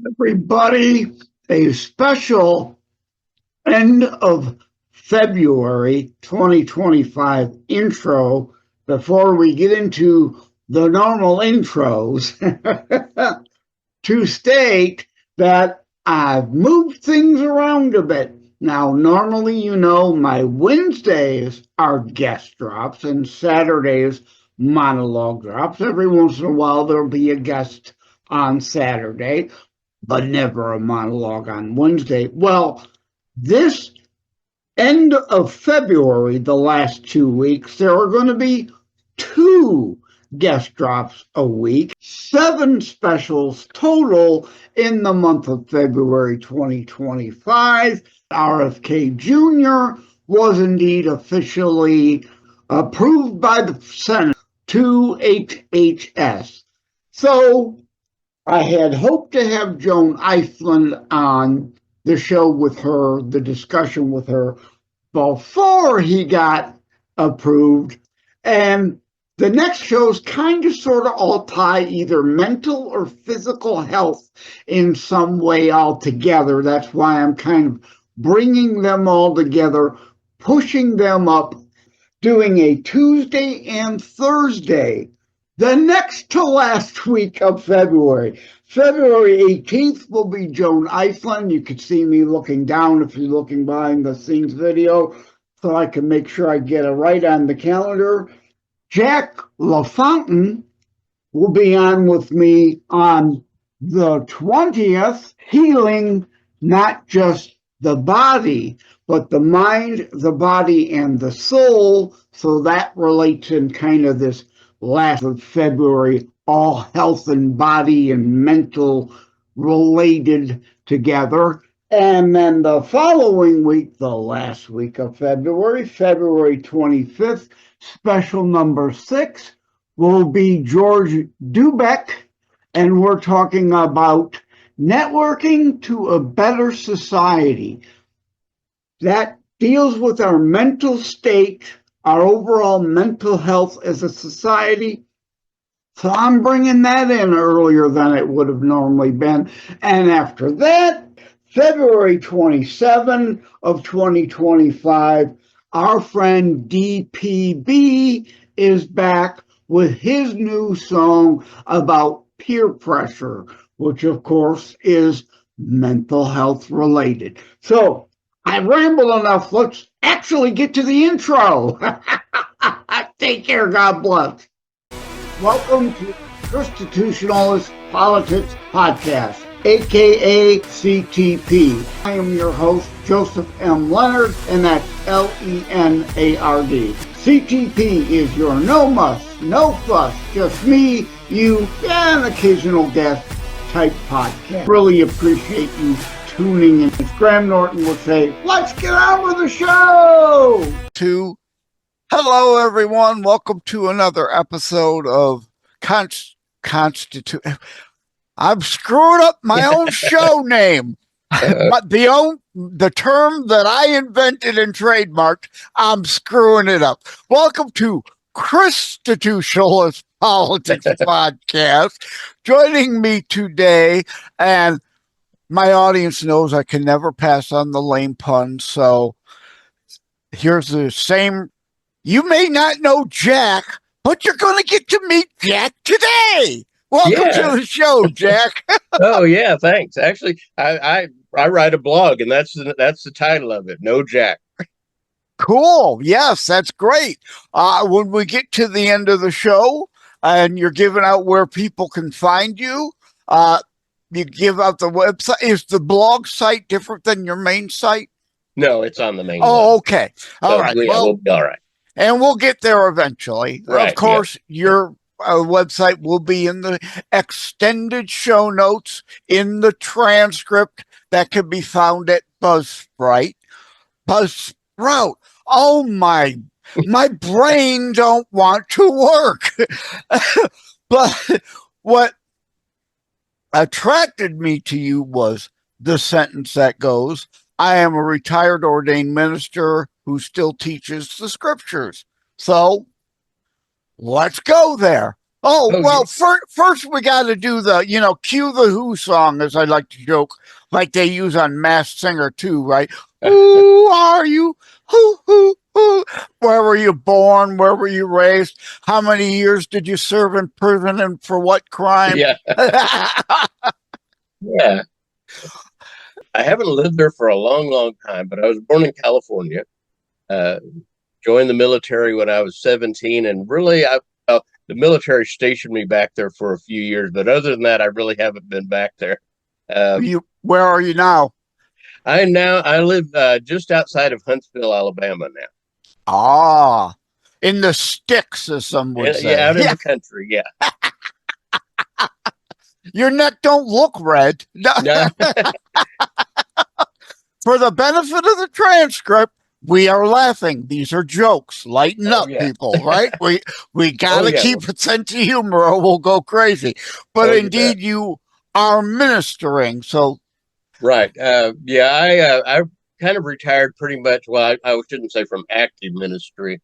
Everybody, a special end of February 2025 intro before we get into the normal intros to state that I've moved things around a bit. Now, normally, my Wednesdays are guest drops and Saturdays monologue drops. Every once in a while, there'll be a guest on Saturday, but never a monologue on Wednesday. Well, this end of February, the last 2 weeks, there are going to be 2 guest drops a week, 7 specials total in the month of February 2025. RFK Jr. was indeed officially approved by the Senate to HHS. So I had hoped to have Joan Ifland on the show with her, the discussion with her, before he got approved. And the next shows kind of sort of all tie either mental or physical health in some way all together. That's why I'm kind of bringing them all together, pushing them up, doing a Tuesday and Thursday, the next to last week of February. February 18th will be Joan Ifland. You can see me looking down if you're looking behind the scenes video, so I can make sure I get it right on the calendar. Jack Lafountain will be on with me on the 20th, healing not just the body, but the mind, the body, and the soul. So that relates in kind of this last of February, all health and body and mental related together. And then the following week, the last week of February, February 25th, special number 6 will be George Dubec, and we're talking about networking to a better society. That deals with our mental state, our overall mental health as a society. So I'm bringing that in earlier than it would have normally been. And after that, February 27 of 2025, our friend DPB is back with his new song about peer pressure, which of course is mental health related. So I rambled enough. Let's actually get to the intro. Take care. God bless. Welcome to Constitutionalist Politics Podcast, aka CTP. I am your host, Joseph M. Leonard, and that's Lenard. CTP is your no muss, no fuss, just me, you, and occasional guest type podcast. Really appreciate you tuning in. As Graham Norton would say, let's get on with the show! Hello, everyone. Welcome to another episode of I'm screwing up my own show name. But the term that I invented and trademarked, I'm screwing it up. Welcome to Constitutionalist Politics Podcast. Joining me today, and my audience knows I can never pass on the lame puns, so here's the same. You may not know Jack, but you're going to get to meet Jack today. Welcome to the show, Jack. Oh yeah, thanks. Actually, I write a blog, and that's the title of it. No Jack. Cool. Yes, that's great. When we get to the end of the show, and you're giving out where people can find you, you give out the website. Is the blog site different than your main site? No, it's on the main. Oh, okay. All right. Yeah, we'll be all right. And we'll get there eventually. Right, of course, your website will be in the extended show notes, in the transcript that can be found at Buzzsprout. Oh, my brain don't want to work. But what attracted me to you was the sentence that goes, I am a retired ordained minister who still teaches the scriptures. So let's go there. Oh, Oh, well, first we got to do the, cue the Who song, as I like to joke, like they use on Masked Singer too, right? Who are you? Who? Where were you born? Where were you raised? How many years did you serve in prison and for what crime? yeah, yeah. I haven't lived there for a long, long time, but I was born in California. Uh, Joined the military when I was 17, and really, the military stationed me back there for a few years. But other than that, I really haven't been back there. Where are you now? I live just outside of Huntsville, Alabama now. Ah, in the sticks, as some would Yeah, say. out in the country. Yeah. Your neck don't look red. No. For the benefit of the transcript, we are laughing. These are jokes. Lighten Oh up, yeah. people, right? We got Oh to yeah. keep a sense of humor or we'll go crazy. But Oh, you bet. indeed, you are ministering. So, Right. Yeah. I kind of retired pretty much. Well, I shouldn't say from active ministry.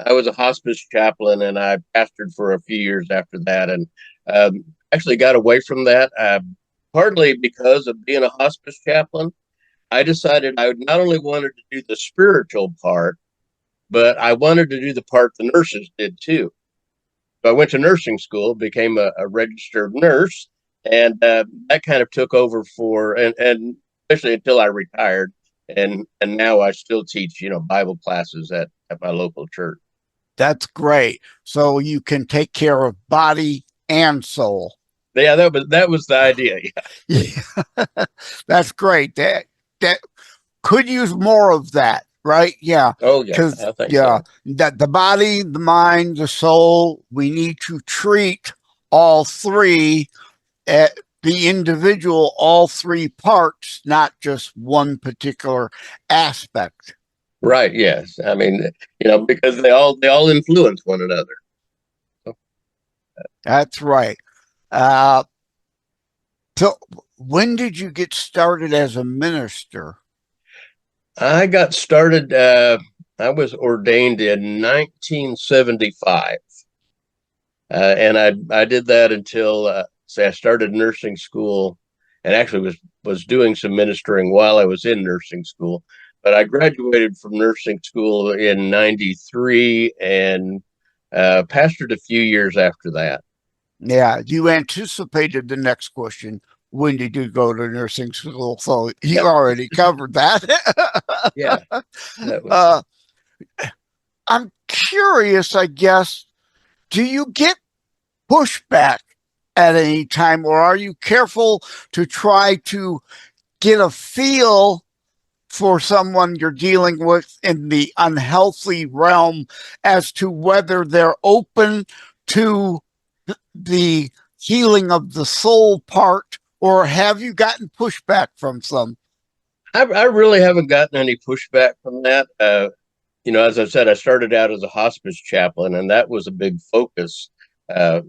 I was a hospice chaplain, and I pastored for a few years after that, and actually got away from that. Partly because of being a hospice chaplain, I decided I would not only wanted to do the spiritual part, but I wanted to do the part the nurses did too. So I went to nursing school, became a registered nurse, and that kind of took over and especially until I retired, and now I still teach Bible classes at my local church. that's great. So you can take care of body and soul. Yeah, that was the idea. Yeah, that's great. That could use more of that, right? Yeah, Oh yeah, because I think yeah, so. that the body, the mind, the soul, we need to treat all three at the individual, all three parts, not just one particular aspect. Right. Yes. I mean, because they all influence one another. So That's right. Uh, so, when did you get started as a minister? I got started. I was ordained in 1975. And I did that until say I started nursing school, and actually was doing some ministering while I was in nursing school. But I graduated from nursing school in '93 and pastored a few years after that. Yeah, you anticipated the next question. When did you go to nursing school? So you Yep. already covered that. Yeah. That was. uh, I'm curious, I guess, do you get pushback at any time, or are you careful to try to get a feel for someone you're dealing with in the unhealthy realm as to whether they're open to the healing of the soul part, or have you gotten pushback from some? I really haven't gotten any pushback from that. As I said, I started out as a hospice chaplain, and that was a big focus uh,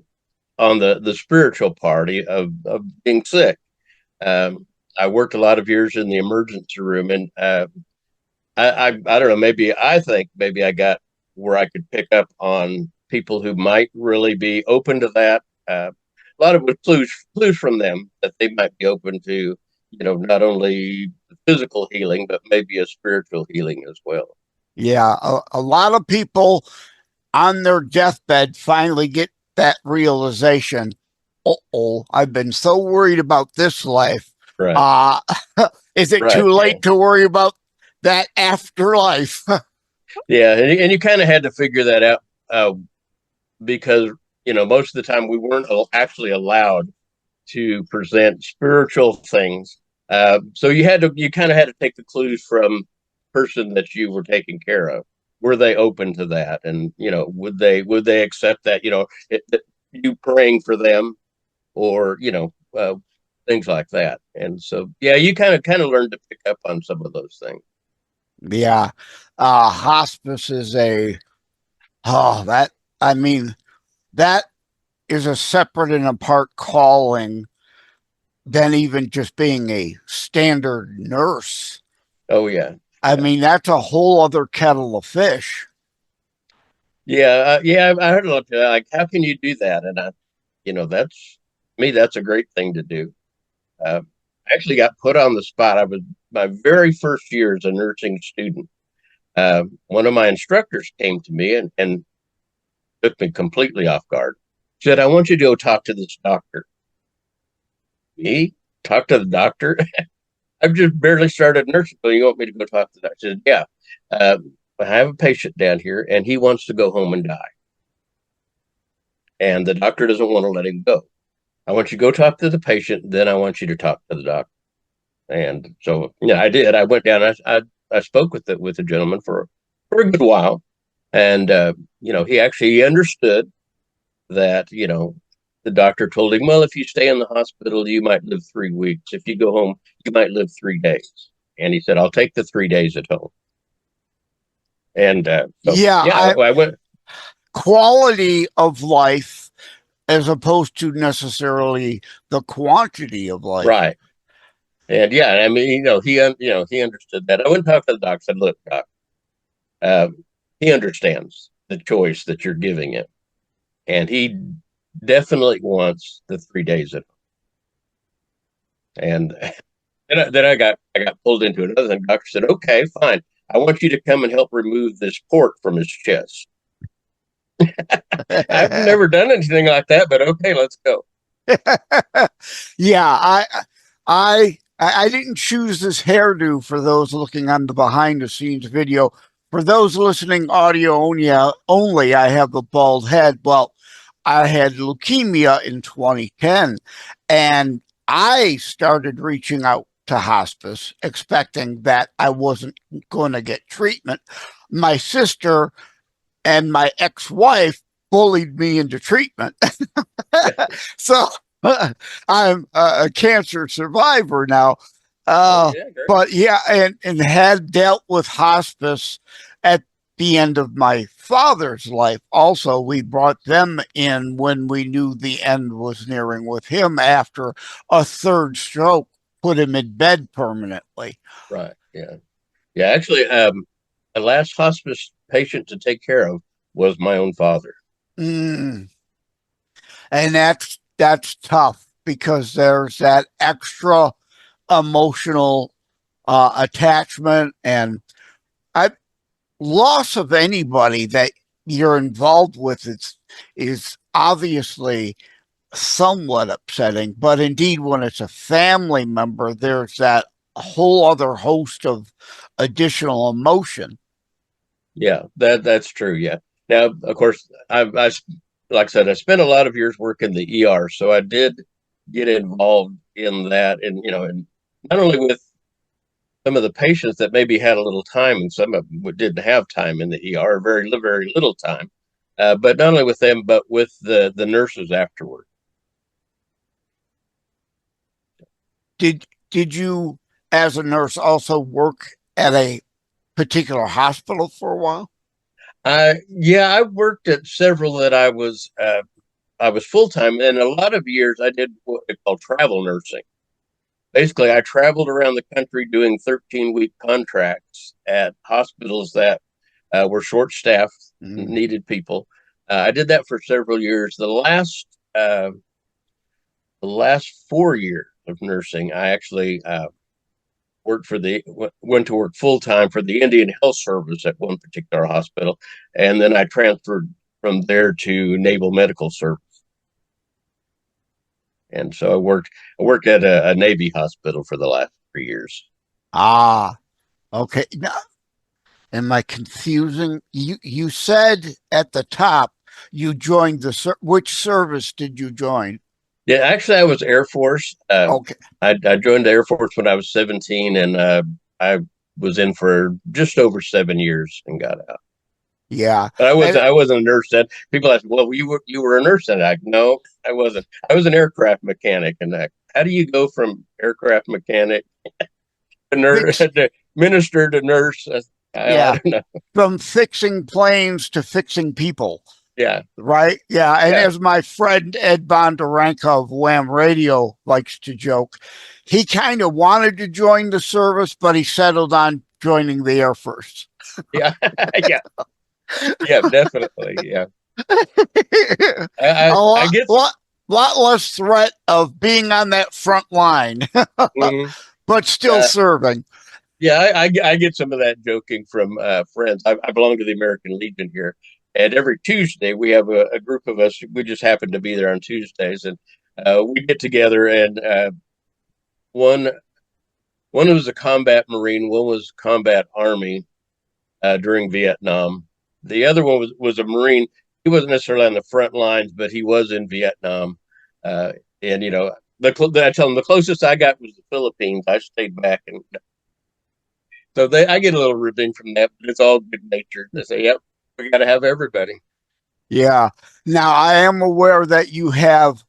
on the spiritual party of being sick. I worked a lot of years in the emergency room, and I don't know. Maybe I think maybe I got where I could pick up on people who might really be open to that. A lot of it clues from them that they might be open to, not only physical healing but maybe a spiritual healing as well. Yeah, a lot of people on their deathbed finally get that realization. Oh, I've been so worried about this life. Right. Uh, is it Right. too Yeah. late to worry about that afterlife? Yeah, and you kind of had to figure that out because most of the time we weren't actually allowed to present spiritual things. So you kind of had to take the clues from the person that you were taking care of. Were they open to that, and would they accept that? You praying for them, or things like that. And so yeah, you kind of learned to pick up on some of those things. Yeah, hospice is that I mean that is a separate and apart calling than even just being a standard nurse. Oh yeah, I yeah. mean, that's a whole other kettle of fish. Yeah. I heard a lot of people like, how can you do that? And that's me. That's a great thing to do. Uh, I actually got put on the spot. I was my very first year as a nursing student. One of my instructors came to me and took me completely off guard. Said, "I want you to go talk to this doctor." Me? Talk to the doctor? I've just barely started nursing. So you want me to go talk to the doctor? I said, "Yeah. I have a patient down here, and he wants to go home and die. And the doctor doesn't want to let him go. I want you to go talk to the patient, then I want you to talk to the doctor." And so, yeah, I did. I went down. I spoke with the gentleman for a good while, and he understood that the doctor told him, well, if you stay in the hospital, you might live 3 weeks. If you go home, you might live 3 days. And he said, I'll take the 3 days at home. And I went. Quality of life as opposed to necessarily the quantity of life. Right. And yeah, I mean, he understood that. I went and talked to the doc, said, look, doc, he understands the choice that you're giving him. And he definitely wants the 3 days at home. And then I got pulled into another thing. The doctor said, okay, fine. I want you to come and help remove this port from his chest. I've never done anything like that, but okay, let's go. Yeah, I didn't choose this hairdo for those looking on the behind the scenes video. For those listening audio only, I have a bald head. Well, I had leukemia in 2010, and I started reaching out to hospice, expecting that I wasn't going to get treatment. My sister and my ex-wife bullied me into treatment. So I'm a cancer survivor now. But yeah, and had dealt with hospice at the end of my father's life. Also, we brought them in when we knew the end was nearing with him after a third stroke put him in bed permanently. Right. Yeah. Yeah. Actually, the last hospice patient to take care of was my own father. And that's tough because there's that extra emotional attachment and loss of anybody that you're involved with is obviously somewhat upsetting, but indeed when it's a family member, there's that whole other host of additional emotion. Yeah, that's true. Yeah. Now, of course, I like I said, I spent a lot of years working the ER, so I did get involved in that, and and not only with some of the patients that maybe had a little time, and some of them didn't have time in the ER, very little time, but not only with them, but with the nurses afterward. Did you, as a nurse, also work at a particular hospital for a while? Yeah, I worked at several that I was full time, and a lot of years I did what they call travel nursing. Basically, I traveled around the country doing 13-week contracts at hospitals that were short staffed, needed people. I did that for several years. The last 4 years of nursing, I actually went to work full time for the Indian Health Service at one particular hospital, and then I transferred from there to Naval Medical Service. And so I worked at a Navy hospital for the last 3 years. Okay. Now, am I confusing? You said at the top you joined which service did you join? Yeah, actually, I was Air Force. Okay. I joined the Air Force when I was 17, and I was in for just over 7 years and got out. Yeah, but I wasn't a nurse then. People ask, "Well, you were a nurse then?" No, I wasn't. I was an aircraft mechanic, and how do you go from aircraft mechanic to nurse, to minister to nurse? I don't know. From fixing planes to fixing people. Yeah. Right. Yeah. And as my friend Ed Bondarenka of Wham Radio likes to joke, he kind of wanted to join the service, but he settled on joining the Air Force. Yeah. Yeah. Yeah, definitely. Yeah. A I lot, get. lot less threat of being on that front line, Mhm. but still serving. Yeah, I get some of that joking from friends. I belong to the American Legion here, and every Tuesday we have a group of us. We just happen to be there on Tuesdays, and we get together. And one one was a combat Marine, one was combat Army during Vietnam. The other one was a Marine. He wasn't necessarily on the front lines, but he was in Vietnam. Uh, and I tell them the closest I got was the Philippines. I stayed back and so I get a little revenge from that, but it's all good natured. They say, "Yep, we got to have everybody." Yeah. Now, I am aware that you have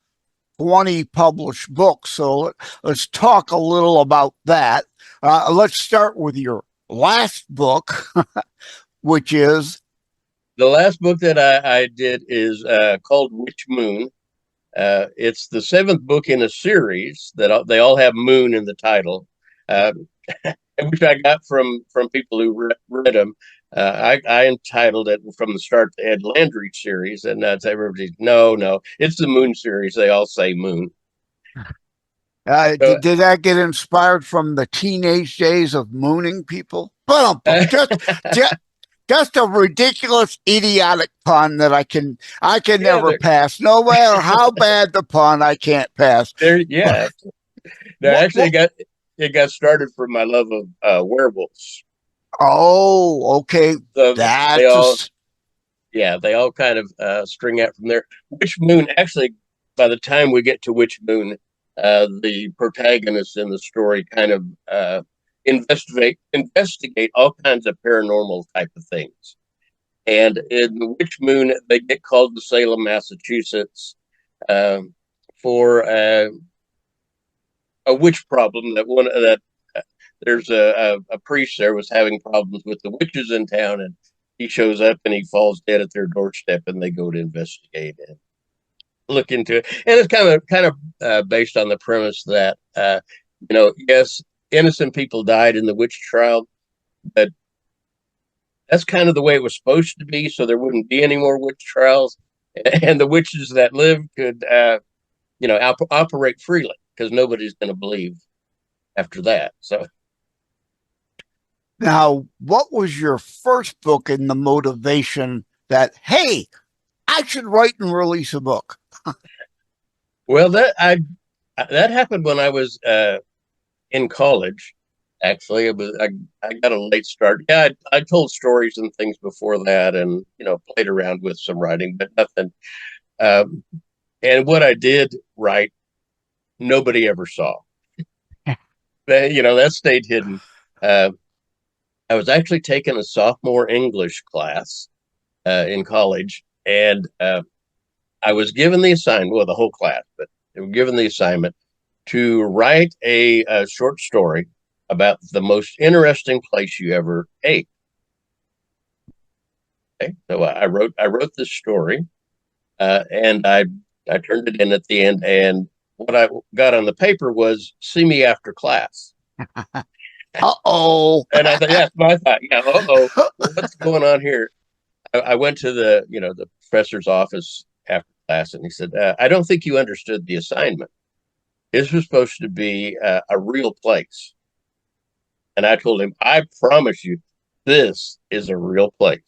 20 published books. So let's talk a little about that. Let's start with your last book, which is. The last book that I did is called Witch Moon. It's the seventh book in a series that they all have moon in the title, uh, which I got from people who read them. I entitled it from the start the Ed Landry series, and that's everybody. No, it's the Moon series. They all say Moon. So, Did that get inspired from the teenage days of mooning people? But just a ridiculous, idiotic pun that I can yeah, never pass. No matter how bad the pun, I can't pass. yeah. No, What? actually, it got started from my love of werewolves. Oh, okay. So they That's all, yeah, they all kind of string out from there. Witch Moon, actually, by the time we get to Witch Moon, the protagonist in the story kind of investigate all kinds of paranormal type of things. And in Witch Moon, they get called to Salem, Massachusetts, uh, for a witch problem that there's a priest there was having problems with the witches in town, and he shows up and he falls dead at their doorstep, and they go to investigate and look into it. And it's kind of based on the premise that yes, innocent people died in the witch trial, but that's kind of the way it was supposed to be, so there wouldn't be any more witch trials, and the witches that lived could operate freely because nobody's going to believe after that. So now. What was your first book in the motivation that hey, I should write and release a book? well, that happened when I was in college. Actually, I got a late start. Yeah, I told stories and things before that, and played around with some writing, but nothing. Um, and what I did write, nobody ever saw. That stayed hidden. Uh, I was actually taking a sophomore English class in college, and I was given the assignment, well, the whole class, but they were given the assignment to write a short story about the most interesting place you ever ate. Okay, so I wrote this story, and I turned it in at the end, and what I got on the paper was "See me after class," Uh-oh. and I thought, yeah, my thought, yeah, what's going on here? I went to the professor's office after class, and he said, "I don't think you understood the assignment. This was supposed to be a real place." And I told him, "I promise you, this is a real place.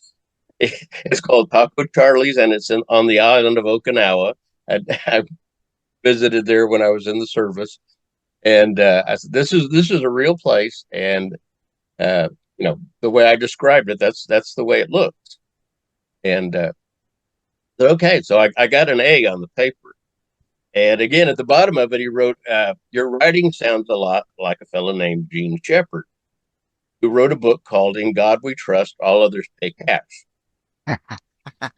It's called Taco Charlie's, and it's on the island of Okinawa. I visited there when I was in the service, and I said, this is a real place, and the way I described it, that's the way it looks." And okay, so I got an A on the paper. And again, at the bottom of it, he wrote, "Your writing sounds a lot like a fellow named Gene Shepard, who wrote a book called In God We Trust, All Others Pay Cash."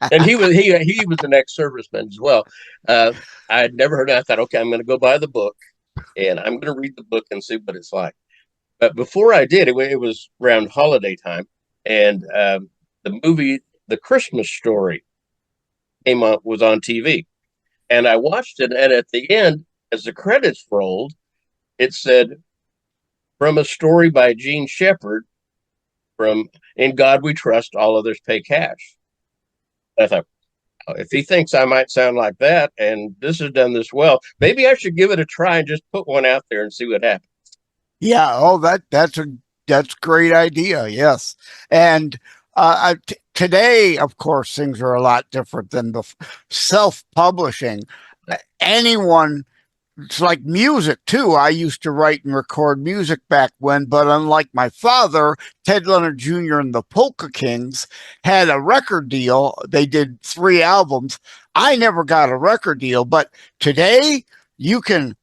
And he was an ex-serviceman as well. I had never heard of it. I thought, okay, I'm going to go buy the book and I'm going to read the book and see what it's like. But before I did, it was around holiday time, and the movie The Christmas Story was on TV, and I watched it. And at the end, as the credits rolled, it said, "From a story by Gene Shepard, from In God We Trust, All Others Pay Cash." I thought, oh, if he thinks I might sound like that, and this has done this well, maybe I should give it a try and just put one out there and see what happens. Yeah. Oh, that's a great idea. Yes. And today, of course, things are a lot different than the self-publishing. Anyone, it's like music too. I used to write and record music back when, but unlike my father, Ted Leonard Jr. and the Polka Kings had a record deal. They did 3 albums. I never got a record deal, but today you can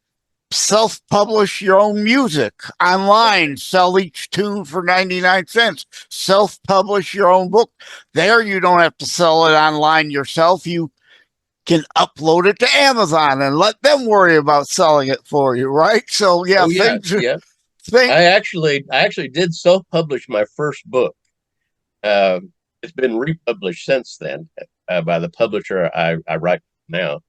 self-publish your own music online, sell each tune for 99 cents, self-publish your own book. There you don't have to sell it online yourself. You can upload it to Amazon and let them worry about selling it for you, right? So yeah, Oh yeah, yeah. things. I actually did self-publish my first book. It's been republished since then by the publisher I write now.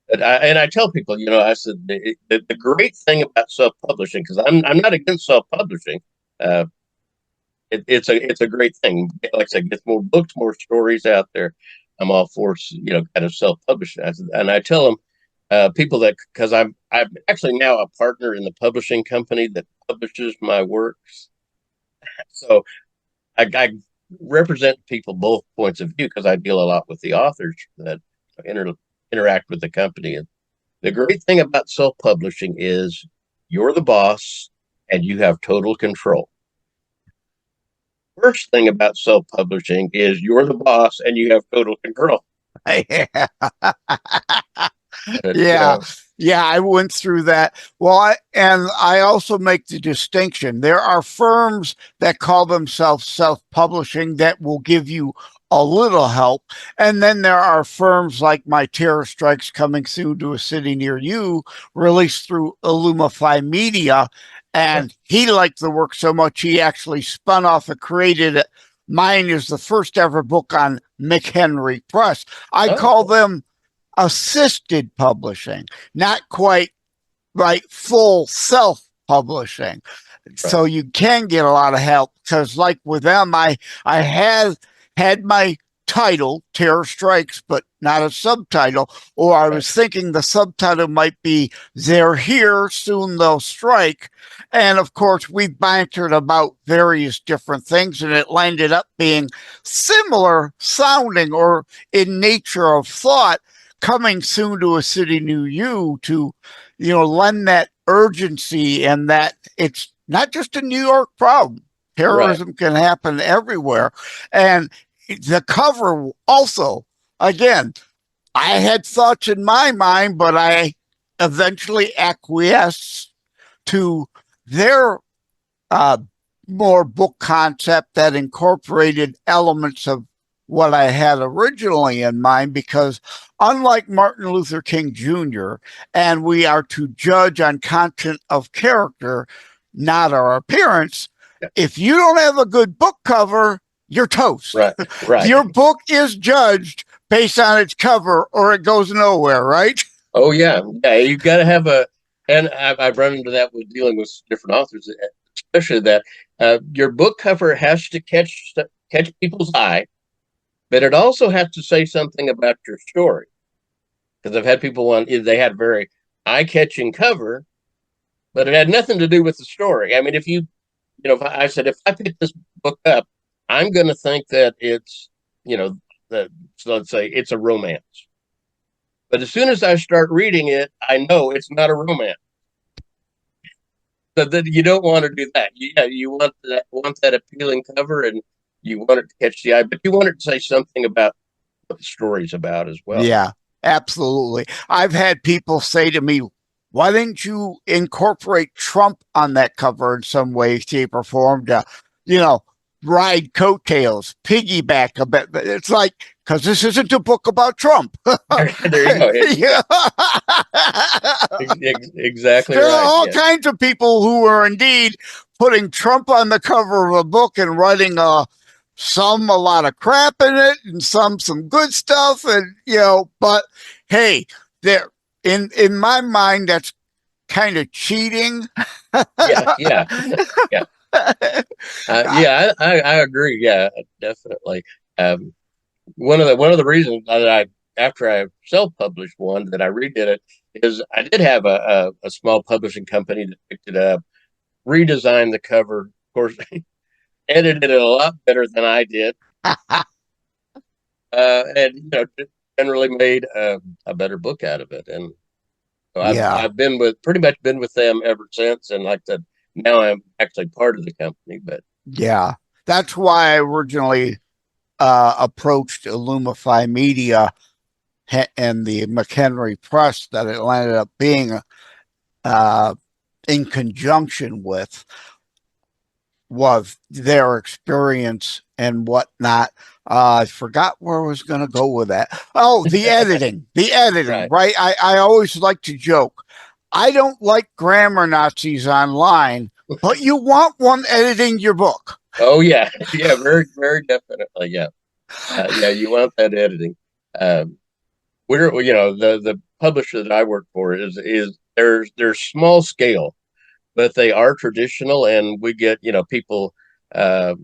And I tell people, I said the great thing about self-publishing, because I'm not against self-publishing. Uh, it's a great thing. Like I said, gets more books, more stories out there. I'm all for kind of self-publishing. And I tell them people that, because I'm actually now a partner in the publishing company that publishes my works. So I represent people both points of view because I deal a lot with the authors that interact with the company. And the great thing about self-publishing is you're the boss and you have total control. First thing about self-publishing is you're the boss and you have total control. Yeah. But, Yeah. Yeah, I went through that. Well, I also make the distinction. There are firms that call themselves self-publishing that will give you a little help. And then there are firms like My Terror Strikes Coming Soon to a City Near You, released through Illumify Media. And he liked the work so much, he actually spun off and created it. Mine is the first ever book on McHenry Press. I call them assisted publishing, not quite like full self-publishing. Right. So you can get a lot of help because, like with them, I had my title Terror Strikes, but not a subtitle. Or I was thinking the subtitle might be They're Here, Soon They'll Strike. And of course, we bantered about various different things, and it landed up being similar sounding or in nature of thought. Coming soon to a city near you, to lend that urgency and that it's not just a New York problem. Terrorism can happen everywhere. And the cover also, again, I had thoughts in my mind, but I eventually acquiesced to their more book concept that incorporated elements of what I had originally in mind, because unlike Martin Luther King Jr., and we are to judge on content of character, not our appearance, if you don't have a good book cover, you're toast. Right. Your book is judged based on its cover or it goes nowhere, right? Oh, yeah. Yeah, you've got to have and I've run into that with dealing with different authors, especially that your book cover has to catch people's eye, but it also has to say something about your story. Because I've had people they had very eye-catching cover, but it had nothing to do with the story. I mean, if I said, if I pick this book up, I'm going to think that it's, so let's say it's a romance. But as soon as I start reading it, I know it's not a romance. But then you don't want to do that. You want that appealing cover, and you want it to catch the eye, but you want it to say something about what the story's about as well. Yeah, absolutely. I've had people say to me, why didn't you incorporate Trump on that cover in some way, shape, or form to, ride coattails, piggyback a bit? It's like, because this isn't a book about Trump. There you go. Exactly. There are all kinds of people who are indeed putting Trump on the cover of a book and writing a lot of crap in it and some good stuff, and but hey, there in my mind that's kind of cheating. Yeah. I agree. Yeah, definitely. one of the reasons that after I self-published one that I redid it is I did have a small publishing company that picked it up, redesigned the cover, of course, edited it a lot better than I did, and generally made a better book out of it. And so Yeah. I've been pretty much been with them ever since, and like I said, now I'm actually part of the company. But Yeah. That's why I originally approached Illumify Media and the McHenry Press that it ended up being in conjunction with was their experience and whatnot. I forgot where I was going to go with that. Oh, the editing, right? I always like to joke. I don't like grammar Nazis online, but you want one editing your book. Oh yeah, yeah, very very definitely, yeah, yeah. You want that editing. We're the publisher that I work for is they're small scale, but they are traditional, and we get people. How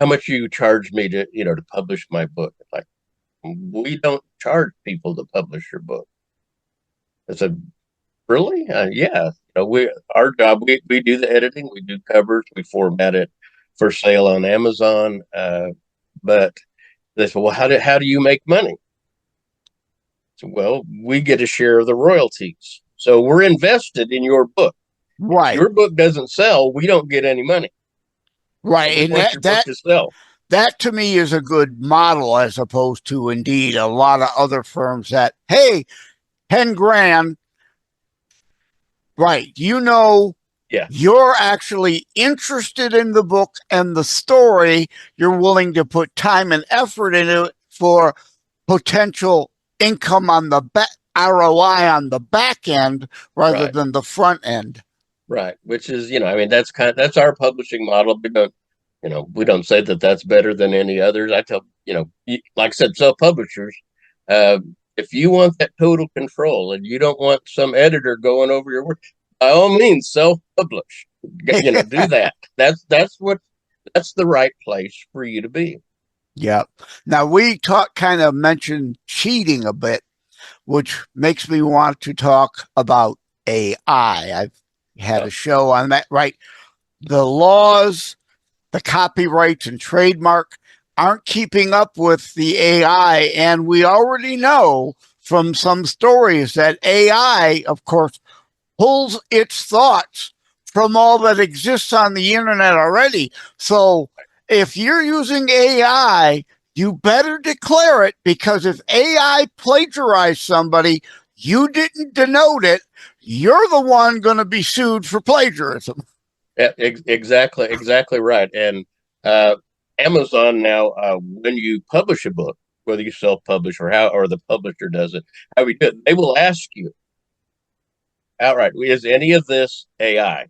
much you charge me to publish my book? Like, we don't charge people to publish your book. I said, really? Yeah. Our job, we do the editing, we do covers, we format it for sale on Amazon. But they said, well, how do you make money? So, well, we get a share of the royalties. So we're invested in your book. If Right. your book doesn't sell, we don't get any money. Right. We And want your book to sell. that to me is a good model as opposed to indeed a lot of other firms that, hey, 10 grand, right? Yeah. You're actually interested in the book and the story. You're willing to put time and effort into it for potential income on the ROI on the back end rather Right. than the front end. Right. Which is, I mean, that's our publishing model. We don't say that that's better than any others. I tell, like I said, self-publishers, if you want that total control and you don't want some editor going over your work, by all means, self-publish. Do that. That's the right place for you to be. Yeah. Now kind of mentioned cheating a bit, which makes me want to talk about AI. I've had a show on that, right? The laws, the copyrights and trademark aren't keeping up with the AI. And we already know from some stories that AI, of course, pulls its thoughts from all that exists on the internet already. So if you're using AI, you better declare it, because if AI plagiarized somebody, you didn't denote it, you're the one going to be sued for plagiarism. Yeah, exactly right. And Amazon now, when you publish a book, whether you self-publish or the publisher does it, how we do it, they will ask you outright, is any of this AI?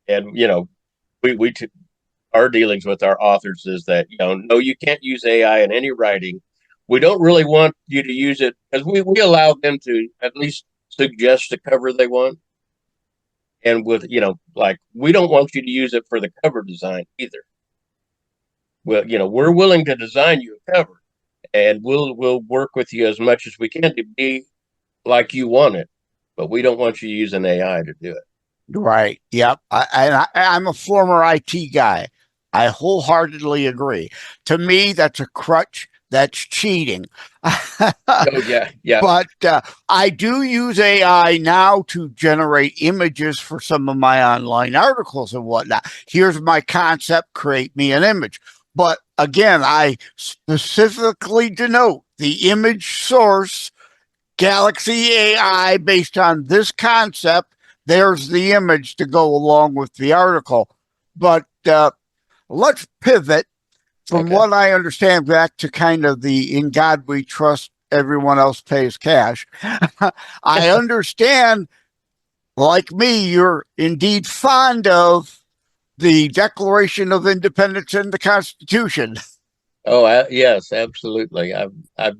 And our dealings with our authors is that no, you can't use AI in any writing. We don't really want you to use it because we allow them to at least suggest the cover they want. And with like, we don't want you to use it for the cover design either. Well, we're willing to design you a cover, and we'll work with you as much as we can to be like you want it, but we don't want you using AI to do it. Right. Yep. I'm a former IT guy. I wholeheartedly agree. To me, that's a crutch. That's cheating. Oh yeah. But I do use AI now to generate images for some of my online articles and whatnot. Here's my concept, create me an image. But again, I specifically denote the image source, Galaxy AI, based on this concept. There's the image to go along with the article. But let's pivot from what I understand back to kind of the in God we trust, everyone else pays cash. I understand, like me, you're indeed fond of the Declaration of Independence and the Constitution. Oh yes, absolutely. I've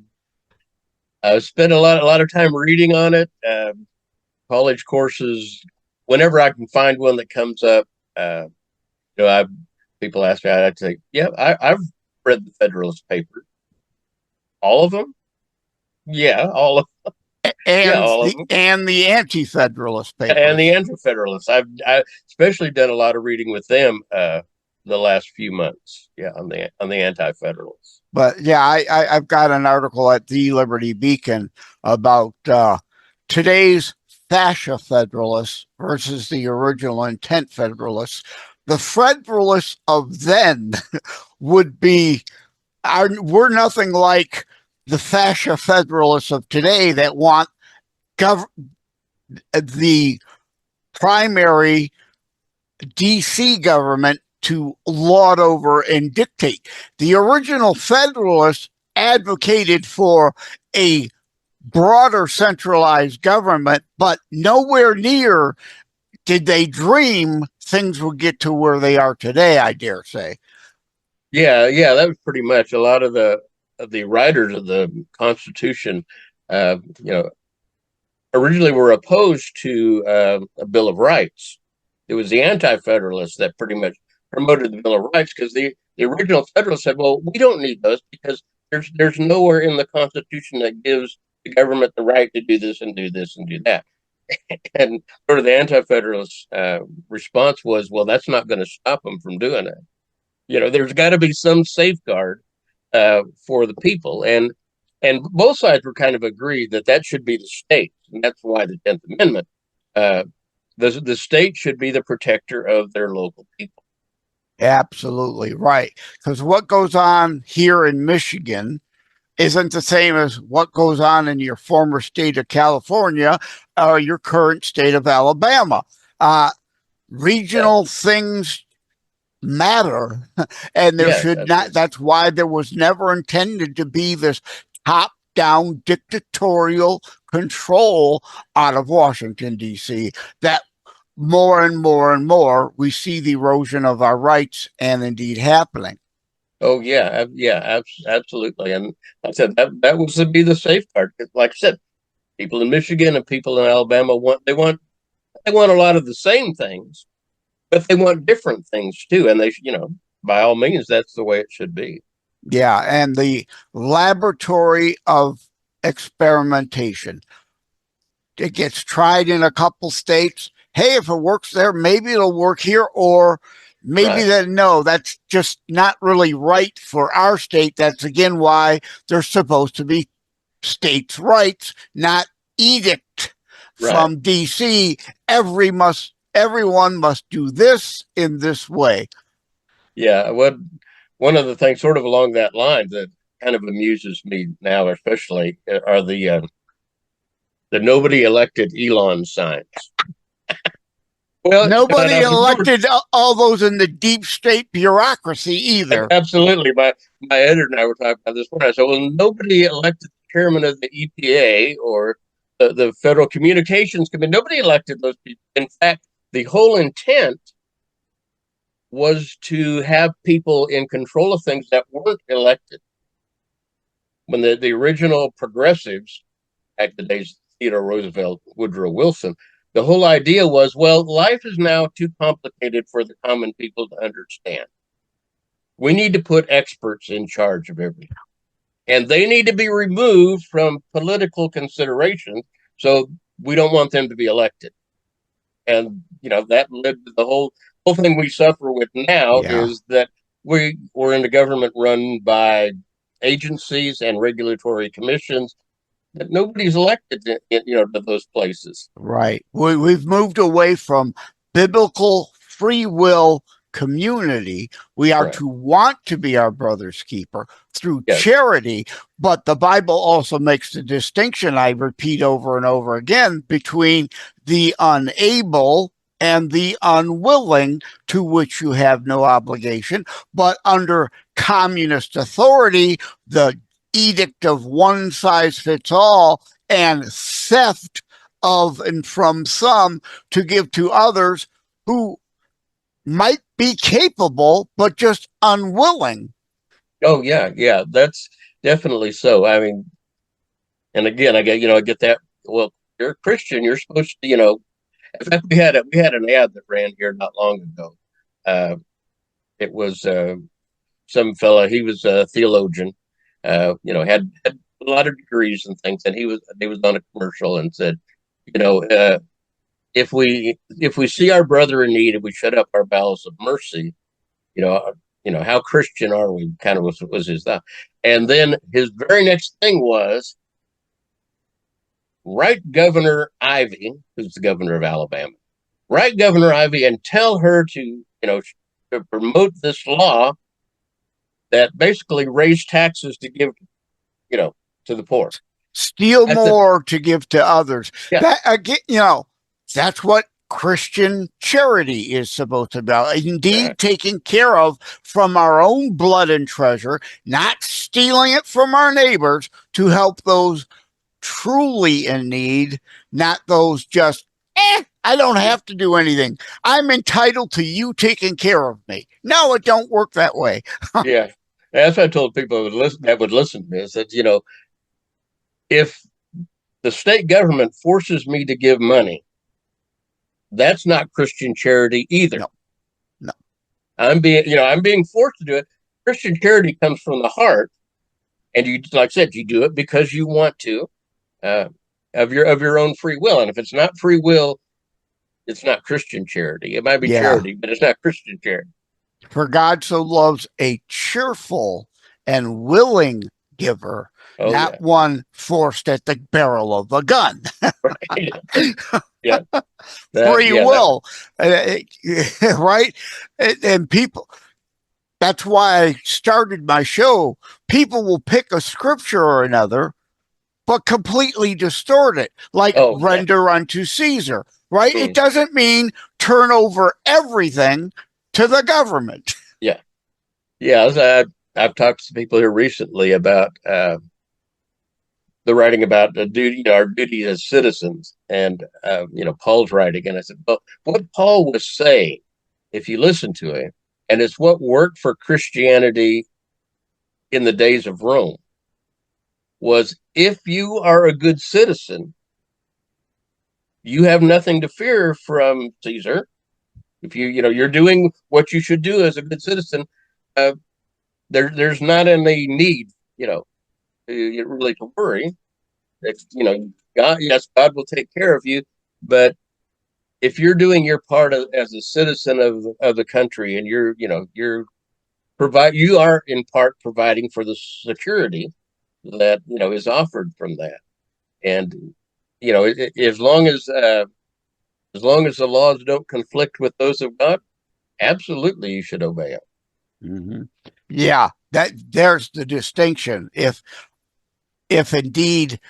spent a lot of time reading on it. College courses, whenever I can find one that comes up. I People ask me, I'd say, yeah, read the Federalist Papers. All of them? Yeah, all of yeah, and all of the them. and the anti-federalist And the papers. Anti-Federalists. I especially done a lot of reading with them the last few months. Yeah, on the Anti-Federalists. But yeah, I've got an article at the Liberty Beacon about today's fascia Federalists versus the original intent Federalists. The Federalists of then would be we're nothing like the fascia Federalists of today that want the primary DC government to lord over and dictate. The original Federalists advocated for a broader centralized government, but nowhere near did they dream things would get to where they are today, I dare say. Yeah, that was pretty much a lot of the writers of the Constitution. You know, originally were opposed to a Bill of Rights. It was the Anti-Federalists that pretty much promoted the Bill of Rights because the original Federalists said, "Well, we don't need those because there's nowhere in the Constitution that gives the government the right to do this and do this and do that." And sort of the Anti-Federalist response was, "Well, that's not going to stop them from doing it. You know, there's got to be some safeguard for the people." And both sides were kind of agreed that that should be the state, and that's why the 10th Amendment. Uh, the state should be the protector of their local people. Absolutely right. Because what goes on here in Michigan isn't the same as what goes on in your former state of California or your current state of Alabama. Regional things matter, and there Yes, should not. That's why there was never intended to be this top-down dictatorial control out of Washington, D.C. That more and more and more we see the erosion of our rights and indeed happening. Oh absolutely. And like I said that was to be the safeguard. Like I said, people in Michigan and people in Alabama want a lot of the same things, but they want different things too. And they, by all means, that's the way it should be. Yeah, and the laboratory of experimentation. It gets tried in a couple states. Hey, if it works there, maybe it'll work here, or maybe that no, that's just not really right for our state. That's again why there's supposed to be states' rights, not edict from DC. Everyone must do this in this way. Yeah, one of the things sort of along that line that kind of amuses me now, especially, are the nobody elected Elon signs. Well, nobody elected all those in the deep state bureaucracy either. Absolutely. My editor and I were talking about this one. I said, well, nobody elected the chairman of the EPA or the Federal Communications Committee. Nobody elected those people. In fact, the whole intent was to have people in control of things that weren't elected. When the original progressives, back the days of Theodore Roosevelt, Woodrow Wilson, the whole idea was, well, life is now too complicated for the common people to understand. We need to put experts in charge of everything. And they need to be removed from political considerations. So we don't want them to be elected. And, that led to the whole thing we suffer with now is that we're in a government run by agencies and regulatory commissions that nobody's elected to those places. Right. We've moved away from biblical free will community. We are to want to be our brother's keeper through charity, but the Bible also makes the distinction, I repeat over and over again, between the unable and the unwilling, to which you have no obligation. But under communist authority, the edict of one size fits all and theft of and from some to give to others who might be capable, but just unwilling. Oh, yeah, that's definitely so. I mean, and again, I get that. Well, you're a Christian, you're supposed to, in fact, we had an ad that ran here not long ago. It was some fella. He was a theologian. Had a lot of degrees and things, and he was on a commercial and said, if we see our brother in need and we shut up our bowels of mercy, how Christian are we? Kind of was his thought. And then his very next thing was, write Governor Ivy, who's the governor of Alabama, write Governor Ivy and tell her to promote this law that basically raised taxes to give, to the poor. Steal more to give to others. Yeah. That, again, that's what Christian charity is supposed to be about. Indeed, taking care of from our own blood and treasure, not stealing it from our neighbors to help those truly in need, not those just, I don't have to do anything. I'm entitled to you taking care of me. No, it don't work that way. Yeah. That's what I told people that would listen to me. I said, if the state government forces me to give money, that's not Christian charity either. No. I'm being forced to do it. Christian charity comes from the heart, and you, like I said, you do it because you want to, of your own free will. And if it's not free will, it's not Christian charity. It might be charity, but it's not Christian charity. For God so loves a cheerful and willing giver, not one forced at the barrel of a gun. Right. Yeah. Free will. Right? And people, that's why I started my show. People will pick a scripture or another, but completely distort it, like render unto Caesar, right? It doesn't mean turn over everything to the government. Yeah. Yeah. I've talked to people here recently about the writing about the duty, our duty as citizens, and Paul's writing, and I said, well, what Paul was saying, if you listen to him, and it's what worked for Christianity in the days of Rome, was if you are a good citizen, you have nothing to fear from Caesar. If you're doing what you should do as a good citizen, there's not any need, really to worry. It's, God will take care of you, but if you're doing your part as a citizen of the country, and you are in part providing for the security that is offered from that, and as long as the laws don't conflict with those of God, absolutely you should obey them. Mm-hmm. Yeah, there's the distinction. If indeed,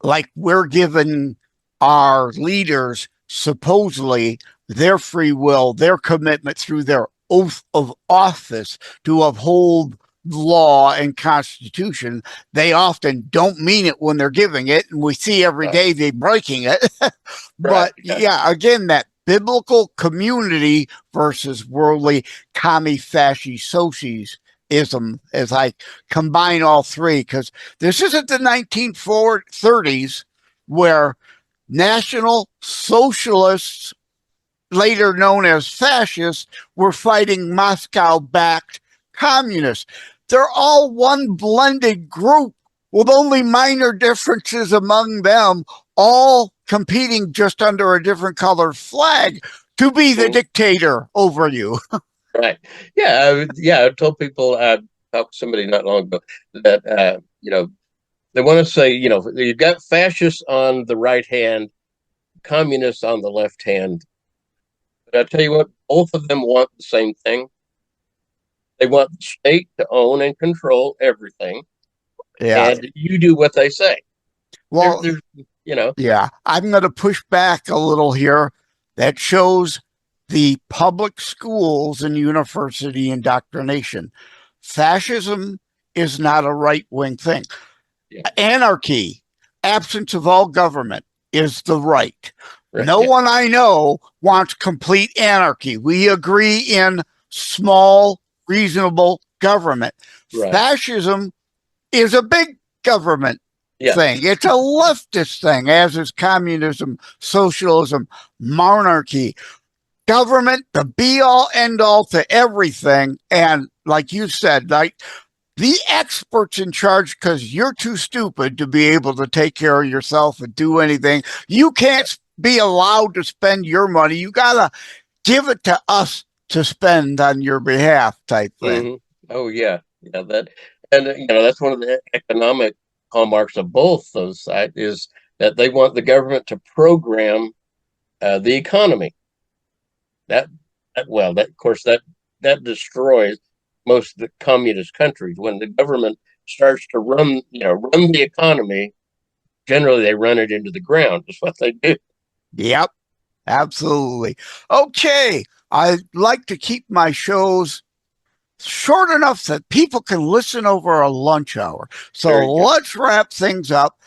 like we're given our leaders supposedly their free will, their commitment through their oath of office to uphold law and constitution, they often don't mean it when they're giving it, and we see every day they breaking it. But again, that biblical community versus worldly commie fasci socialism, as I combine all three, because this isn't the 1930s where National Socialists, later known as fascists, were fighting Moscow-backed communists. They're all one blended group with only minor differences among them, all competing just under a different colored flag to be the dictator over you. Right. Yeah. I told people, I talked to somebody not long ago that, they want to say, you've got fascists on the right hand, communists on the left hand. But I tell you what, both of them want the same thing. They want the state to own and control everything. Yeah. And you do what they say. Well, yeah, I'm going to push back a little here. That shows the public schools and university indoctrination. Fascism is not a right-wing thing. Yeah. Anarchy, absence of all government, is the right. No one I know wants complete anarchy. We agree in small, reasonable government. Right. Fascism is a big government thing. It's a leftist thing, as is communism, socialism, monarchy. Government, the be-all, end-all to everything, and like you said, like the experts in charge, because you're too stupid to be able to take care of yourself and do anything. You can't be allowed to spend your money. You got to give it to us to spend on your behalf type thing. Mm-hmm. Oh, yeah. Yeah, that's one of the economic hallmarks of both those sites is that they want the government to program the economy. That of course, that destroys most of the communist countries. When the government starts to run the economy, generally they run it into the ground. That's what they do. Yep, absolutely. Okay, I like to keep my shows short enough that people can listen over a lunch hour. So let's wrap things up.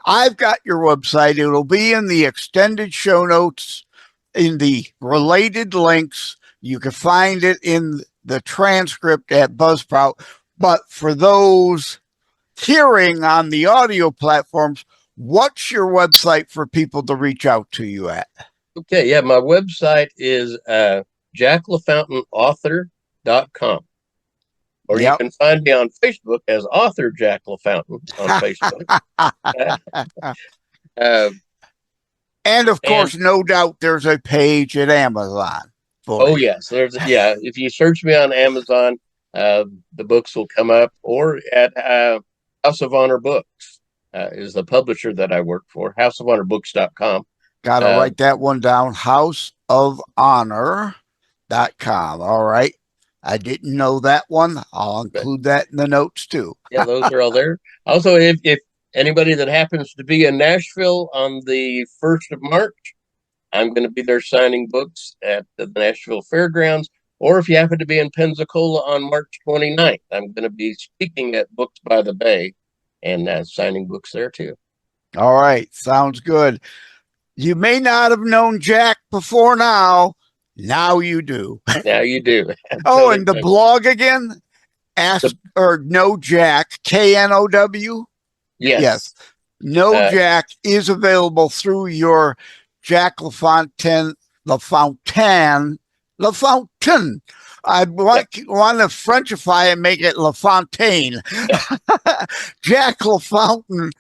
I've got your website. It'll be in the extended show notes, in the related links. You can find it in the transcript at Buzzsprout. But for those hearing on the audio platforms, what's your website for people to reach out to you at? Okay, yeah, my website is jacklafountainauthor.com. Or you can find me on Facebook as author Jack Lafountain on Facebook. And of course, no doubt there's a page at Amazon. Yes. If you search me on Amazon, the books will come up, or at House of Honor Books is the publisher that I work for, houseofhonorbooks.com. Got to write that one down, houseofhonor.com. All right. I didn't know that one. I'll include that in the notes too. Yeah, those are all there. Also, if anybody that happens to be in Nashville on the 1st of March, I'm going to be there signing books at the Nashville Fairgrounds. Or if you happen to be in Pensacola on March 29th, I'm going to be speaking at Books by the Bay and signing books there too. All right. Sounds good. You may not have known Jack before now. Now you do. Now you do. Oh, and the blog again? No Jack, KNOW? Yes. No Jack is available through your Jack Lafountain. I want to Frenchify and make it Lafountain. Jack Lafountain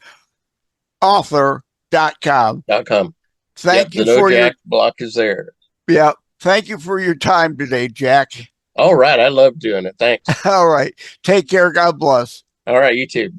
author.com. Thank you for Jack block is there. Yeah. Thank you for your time today, Jack. All right. I love doing it. Thanks. All right. Take care. God bless. All right. You too.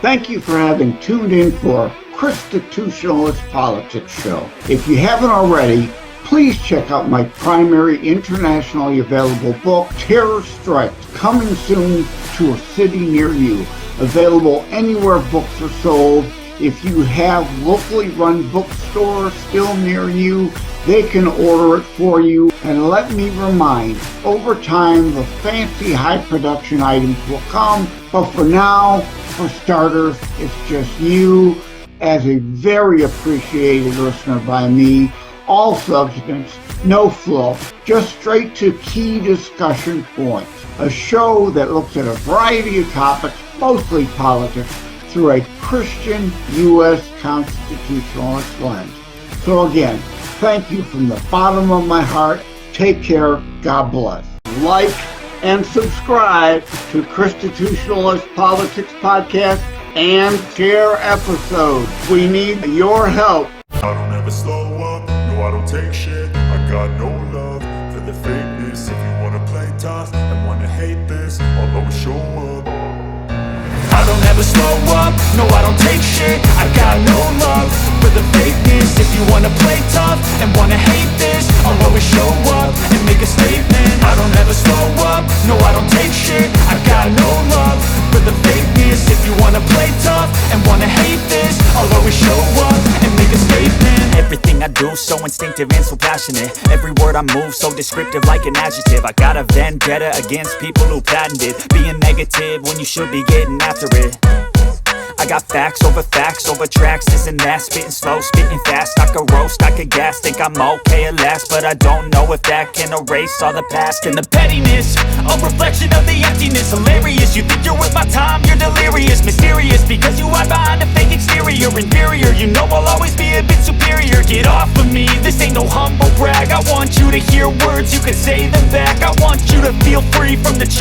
Thank you for having tuned in for Constitutionalist Politics Show. If you haven't already, please check out my primary internationally available book, Terror Strikes, coming soon to a city near you. Available anywhere books are sold. If you have locally run bookstores still near you, they can order it for you. And let me remind, over time, the fancy high production items will come. But for now, for starters, it's just you as a very appreciated listener by me. All substance, no fluff, just straight to key discussion points. A show that looks at a variety of topics, mostly politics, through a Christian U.S. constitutionalist lens. So again, thank you from the bottom of my heart. Take care. God bless. Like and subscribe to Constitutionalist Politics Podcast and share episodes. We need your help. I don't ever slow up. No, I don't take shit. I got no love for the fakeness. If you wanna play tough and wanna hate this, I'll always show up. I don't ever slow up, no I don't take shit. I got no love for the fakeness. If you wanna play tough and wanna hate this, I'll always show up and make a statement. I don't ever slow up, no I don't take shit. I got no love for the fakeness. If you wanna play tough and wanna hate this, I'll always show up and make a statement. Everything I do so instinctive and so passionate. Every word I move so descriptive like an adjective. I got a vendetta against people who patented being negative when you should be getting after it. I got facts over tracks, this and that. Spitting slow, spitting fast, I could roast, I could gas. Think I'm okay at last, but I don't know if that can erase all the past. And the pettiness, a reflection of the emptiness. Hilarious, you think you're worth my time, you're delirious. Mysterious, because you hide behind a fake exterior. Inferior, you know I'll always be a bit superior. Get off of me, this ain't no humble brag. I want you to hear words, you can say them back. I want you to feel free from the